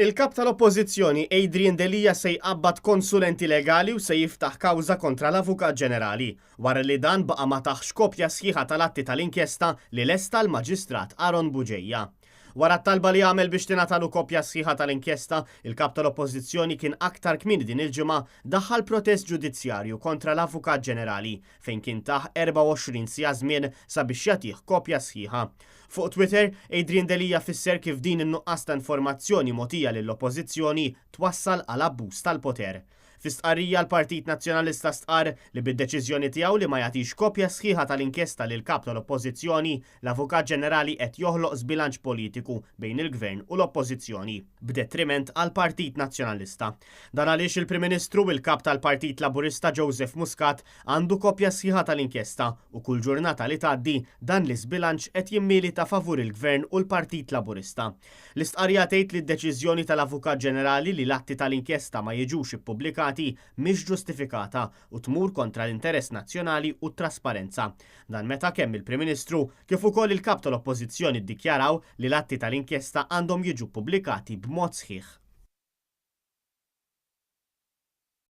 Il-kap tal-Oppożizzjoni Adrian Delia se jqabbad konsulenti legali u se jiftaħ kawża kontra l-Avukat Ġenerali wara li dan baqa' ma taħx kopja sħiħa tal-atti tal-inkjesta li lesta l-Maġistrat Aron Buġejja. Wara t-talba li għamel biex tingħatalu kopja sħiħa tal-inkjesta, il-kap tal-Oppożizzjoni kien aktar kmieni din il-ġimgħa daħħal protest ġudizzjarju kontra l-Avukat Ġenerali fejn kien taħ 24 siegħa żmien sabiex jagħtih kopja sħiħa. Fuq Twitter, Adrian Delia fisser kif din in-nuqqas ta' informazzjoni mogħtija lill-Oppożizzjoni twassal għal abbuż tal-poter. Fi stqarrija l-Partit Nazzjonalista stqar li bid-deċiżjoni tiegħu li ma jagħtix kopja sħiħa tal-inkjesta lil kap tal-Oppożizzjoni, l-Avukat Ġenerali qed joħloq żbilanċ politiku bejn il-Gvern u l-Oppożizzjoni, b'detriment għall Partit Nazzjonalista. Dan għaliex il-Prim Ministru u l-kap tal-Partit Laburista Joseph Muscat għandu kopja sħiħa tal-inkjesta u kull ġurnata li tgħaddi dan l-iżbilanċ qed jimmili ta' favur il-Gvern u l-Partit Laburista. L-istqarrija tgħid li d-deċiżjoni tal-Avukat Ġenerali li l-atti tal-inkjesta ma jiġux ippubblikati mhix ġustifikata u tmur kontra l-interess nazzjonali u t-trasparenza. Dan meta kemm il-Prim Ministru kif ukoll il-kap tal-Oppożizzjoni ddikjaraw li l-atti tal-inkjesta għandhom jiġu pubblikati b'mod sħiħ.